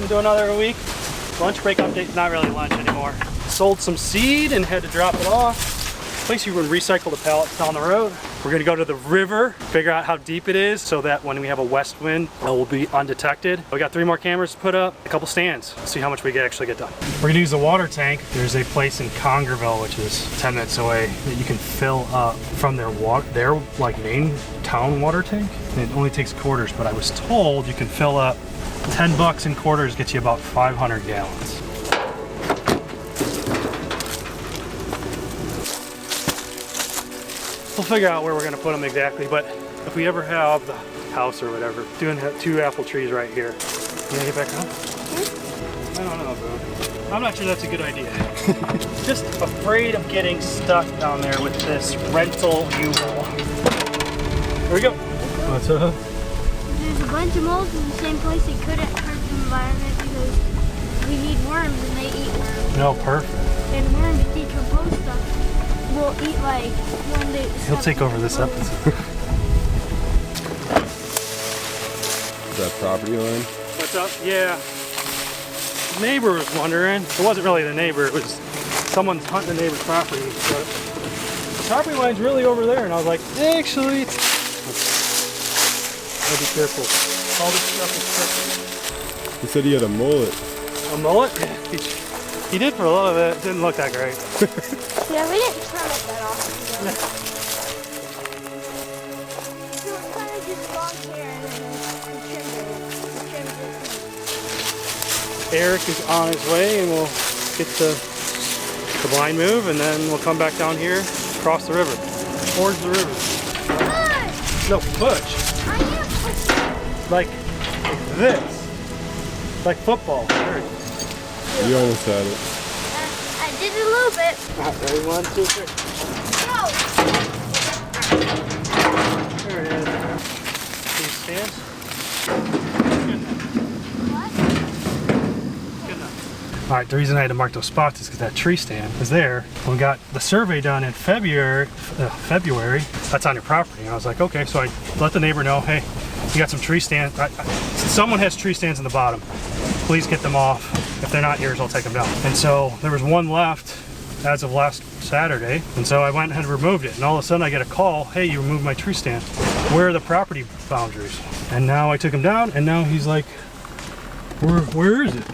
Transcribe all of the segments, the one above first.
Been doing another week. Lunch break update, not really lunch anymore. Sold some seed and had to drop it off. Place you would recycle the pallets down the road. We're gonna go to the river, figure out how deep it is so that when we have a west wind, it will be undetected. We got 3 more cameras to put up, a couple stands, see how much we can actually get done. We're gonna use the water tank. There's a place in Congerville, which is 10 minutes away, that you can fill up from their like main town water tank. And it only takes quarters, but I was told you can fill up 10 bucks in quarters, gets you about 500 gallons. We'll figure out where we're gonna put them exactly, but if we ever have the house or whatever, doing have 2 apple trees right here. You gonna get back home? I don't know, bro. I'm not sure that's a good idea. Just afraid of getting stuck down there with this rental U-Haul. Here we go. What's up? There's a bunch of moles in the same place. They couldn't hurt the environment because we need worms and they eat worms. No, perfect. And worms decompose stuff. We'll eat like when they. He'll take over this episode. Is that property line? What's up? Yeah. The neighbor was wondering. It wasn't really the neighbor. It was someone's hunting the neighbor's property. But the property line's really over there, and I was like, actually, I'll be careful. All this stuff is tricky. He said he had a mullet. A mullet? Yeah. He did for a little bit. It didn't look that great. Yeah, we didn't trim it that often. Yeah. So it's kind of just long hair and then we trimmed it. Eric is on his way, and we'll get the blind move, and then we'll come back down here, cross the river, towards the river. Push! No, push. I am pushing. Like this. Like football. There it is. You almost had it. I did a little bit. Ready, 1, 2, 3. Go! There it is. These stands. What? Good enough. All right, the reason I had to mark those spots is because that tree stand was there. When we got the survey done in February, that's on your property. And I was like, okay, so I let the neighbor know, hey, you got some tree stands. Someone has tree stands in the bottom. Please get them off. If they're not yours, I'll take them down. And so there was one left as of last Saturday. And so I went and removed it. And all of a sudden I get a call, hey, you removed my tree stand. Where are the property boundaries? And now I took him down, and now he's like, where is it?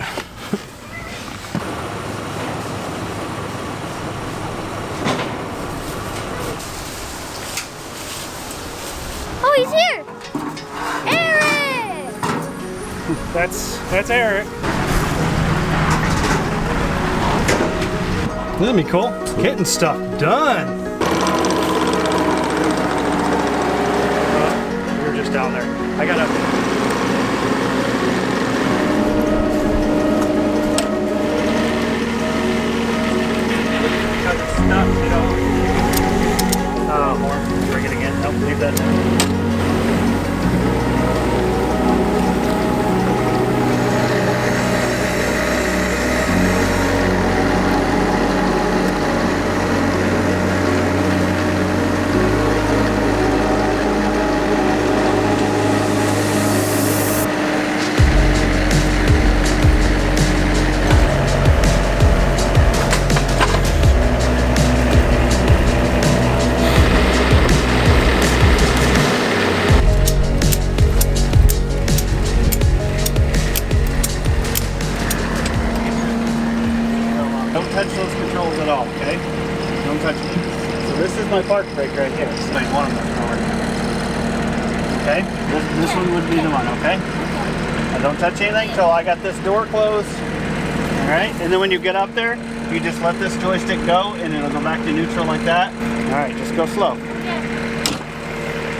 Oh, he's here! Eric! That's Eric. This is gonna be cool. Getting stuff done. We were just down there. I gotta. Got the stuff, you know. Oh, more. Bring it again. Nope, leave that there. Don't touch those controls at all, okay? Don't touch them. So this is my park brake right here. This is like one of them right here. Okay? This one would be the one, okay? Now don't touch anything until I got this door closed. Alright? And then when you get up there, you just let this joystick go and it'll go back to neutral like that. Alright, just go slow.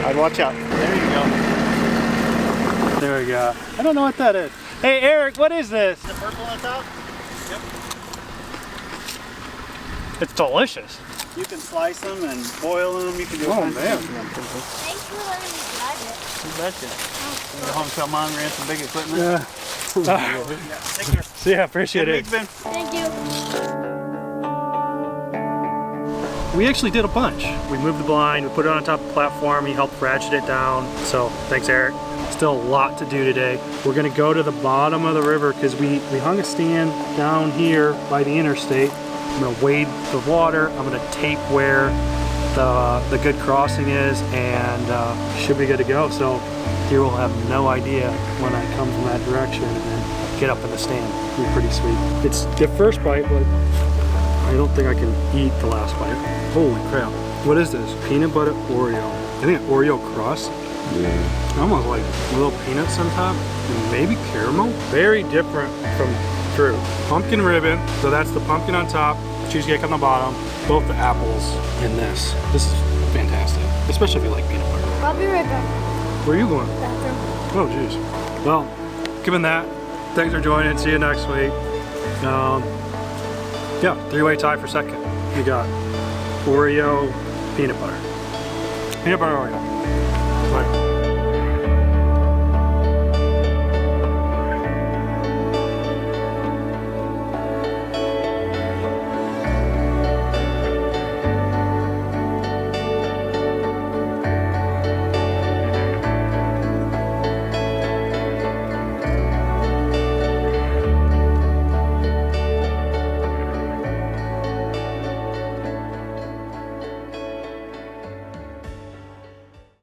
Alright, watch out. There you go. There we go. I don't know what that is. Hey Eric, what is this? The purple on top? Yep. It's delicious. You can slice them and boil them. You can do all kinds of things. Thanks for letting me drive it. You betcha. Oh, Go home, tell Mom we ran some big equipment. Yeah. Take care. See ya, appreciate it. Thank you. we actually did a bunch. We moved the blind, we put it on top of the platform, he helped ratchet it down. So thanks, Eric. Still a lot to do today. We're gonna go to the bottom of the river because we hung a stand down here by the interstate. I'm gonna wade the water. I'm gonna tape where the good crossing is, and should be good to go. So deer will have no idea when I come from that direction and then get up in the stand. It'll be pretty sweet. It's the first bite, but I don't think I can eat the last bite. Holy crap. What is this? Peanut butter Oreo. I think an Oreo crust. Yeah. Almost like little peanuts on top and maybe caramel. Very different from fruit. Pumpkin ribbon, so that's the pumpkin on top, cheesecake on the bottom, both the apples and this. This is fantastic, especially if you like peanut butter. I'll be right back. Where are you going? Bathroom. Oh, jeez. Well, given that, thanks for joining. See you next week. Yeah, three-way tie for second. We got Oreo, peanut butter. Peanut butter Oreo. Bye.